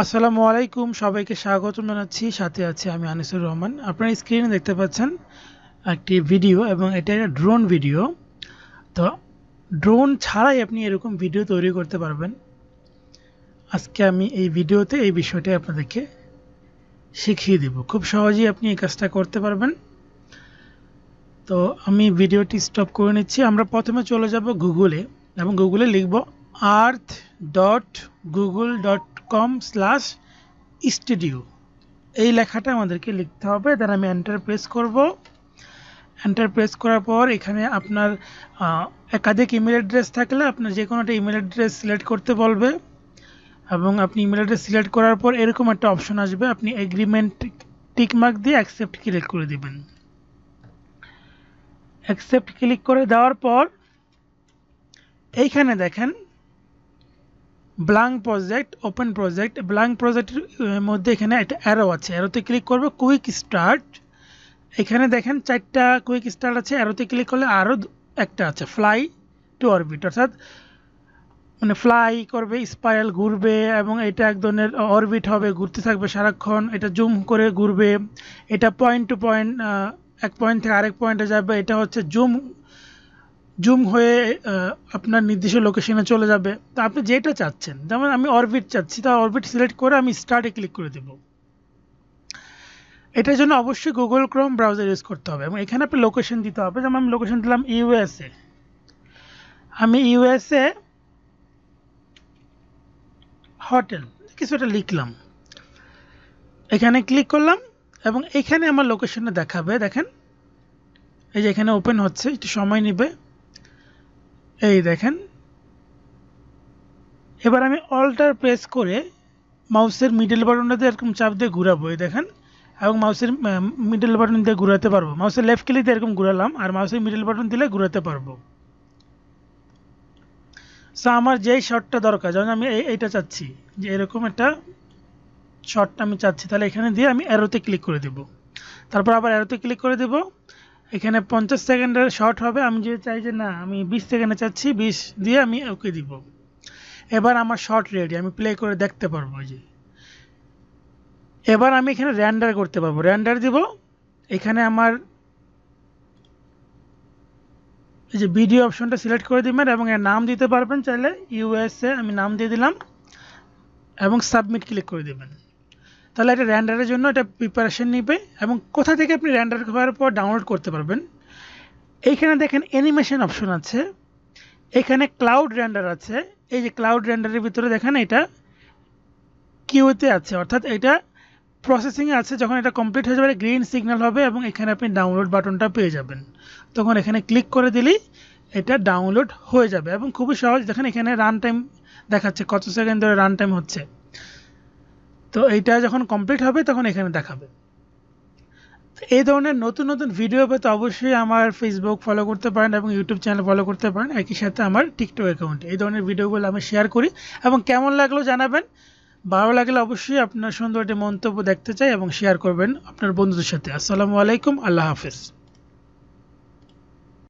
আসসালামু আলাইকুম, সবাইকে স্বাগতম জানাচ্ছি। সাথে আছে আমি আনিসুর রহমান। আপনারা স্ক্রিনে দেখতে পাচ্ছেন একটি ভিডিও এবং এটা একটা ড্রোন ভিডিও। তো ড্রোন ছাড়াই আপনি এরকম ভিডিও তৈরি করতে পারবেন। আজকে আমি এই ভিডিওতে এই বিষয়টা আপনাদেরকে শিখিয়ে দেব। খুব সহজেই আপনি এই কাজটা করতে পারবেন। তো আমি ভিডিওটি স্টপ করে নিচ্ছি। আমরা প্রথমে চলে যাব গুগলে এবং গুগলে লিখব earth.google.com/studio। এই লেখাটা আমাদেরকে লিখতে হবে। দেন আমি এন্টার প্রেস করব। এন্টার প্রেস করার পর এখানে আপনার একাধিক ইমেল অ্যাড্রেস থাকলে আপনার যে কোনো একটা ইমেল অ্যাড্রেস সিলেক্ট করতে বলবে এবং আপনি ইমেল অ্যাড্রেস সিলেক্ট করার পর এরকম একটা অপশন আসবে। আপনি এগ্রিমেন্ট টিকমার্ক দিয়ে অ্যাকসেপ্ট ক্লিক করে দিবেন। অ্যাকসেপ্ট ক্লিক করে দেওয়ার পর এইখানে দেখেন blank project, open project. Blank প্রজেক্টের মধ্যে এখানে একটা অ্যারো আছে, অ্যারোতে ক্লিক করবে, কুইক স্টার্ট। এখানে দেখেন 4টা কুইক স্টার্ট আছে। অ্যারোতে ক্লিক করলে আরও একটা আছে, ফ্লাই টু অরবিট, অর্থাৎ মানে ফ্লাই করবে, স্পাইরাল ঘুরবে এবং এটা এক ধরনের অরবিট হবে, ঘুরতে থাকবে সারাক্ষণ। এটা জুম করে ঘুরবে, এটা পয়েন্ট টু পয়েন্ট, এক পয়েন্ট থেকে আরেক পয়েন্টে যাবে। এটা হচ্ছে জুম হয়ে আপনার নির্দিষ্ট লোকেশনে চলে যাবে। তো আপনি যেটা চাচ্ছেন, যেমন আমি অরবিট চাচ্ছি, তা অরবিট সিলেক্ট করে আমি স্টার্টে ক্লিক করে দেব। এটার জন্য অবশ্যই গুগল ক্রোম ব্রাউজার ইউজ করতে হবে এবং এখানে আপনি লোকেশন দিতে হবে। যেমন আমি লোকেশন দিলাম ইউএসএ। আমি ইউএসএ হোটেল কিছু একটা লিখলাম, এখানে ক্লিক করলাম এবং এখানে আমার লোকেশনে দেখাবে। দেখেন এই যে এখানে ওপেন হচ্ছে, একটু সময় নেবে। এই দেখেন, এবার আমি অল্টার প্রেস করে মাউসের মিডল বাটনটাতে এরকম চাপ দিয়ে ঘুরাবো। এই দেখেন, এবং মাউসের মিডল বাটন দিয়ে ঘুরাতে পারবো। মাউসের লেফট ক্লিক দিয়ে এরকম ঘুরালাম আর মাউসের মিডল বাটন দিলে ঘুরাতে পারবো। সো আমার যেই শটটা দরকার, যেমন আমি এইটা চাচ্ছি যে এরকম একটা শটটা আমি চাচ্ছি, তাহলে এখানে দিয়ে আমি অ্যারোতে ক্লিক করে দেব। তারপর আবার অ্যারোতে ক্লিক করে দেব। এখানে 50 সেকেন্ডের শট হবে। আমি যদি চাই যে না আমি 20 সেকেন্ডে চাচ্ছি, 20 দিয়ে আমি ওকে দিব। এবার আমার শট রেডি, আমি প্লে করে দেখতে পারবো। যে এবার আমি এখানে রেন্ডার করতে পারবো, রেন্ডার দিব। এখানে আমার এই যে ভিডিও অপশনটা সিলেক্ট করে দিবেন এবং এর নাম দিতে পারবেন চাইলে, ইউএসএ আমি নাম দিয়ে দিলাম এবং সাবমিট ক্লিক করে দেবেন। তাহলে এটা রেন্ডারের জন্য এটা প্রিপারেশন নেবে। এবং কোথা থেকে আপনি রেন্ডার করার পর ডাউনলোড করতে পারবেন, এইখানে দেখেন অ্যানিমেশন অপশন আছে, এখানে ক্লাউড রেন্ডার আছে। এই যে ক্লাউড রেন্ডারের ভিতরে দেখেন এটা কিউতে আছে, অর্থাৎ এটা প্রসেসিংয়ে আছে। যখন এটা কমপ্লিট হয়ে যাবে গ্রিন সিগন্যাল হবে এবং এখানে আপনি ডাউনলোড বাটনটা পেয়ে যাবেন। তখন এখানে ক্লিক করে দিলেই এটা ডাউনলোড হয়ে যাবে এবং খুবই সহজ। দেখেন এখানে রান টাইম দেখাচ্ছে, কত সেকেন্ড ধরে রান টাইম হচ্ছে। তো এইটা যখন কমপ্লিট হবে তখন এখানে দেখাবে। এই ধরনের নতুন নতুন ভিডিও পেতে অবশ্যই আমার ফেসবুক ফলো করতে পারেন এবং ইউটিউব চ্যানেল ফলো করতে পারেন। একই সাথে আমার টিকটক অ্যাকাউন্টে এই ধরনের ভিডিওগুলো আমি শেয়ার করি এবং কেমন লাগলো জানাবেন। ভালো লাগলে অবশ্যই আপনার সুন্দর একটি মন্তব্য দেখতে চাই এবং শেয়ার করবেন আপনার বন্ধুদের সাথে। আসসালামু আলাইকুম, আল্লাহ হাফেজ।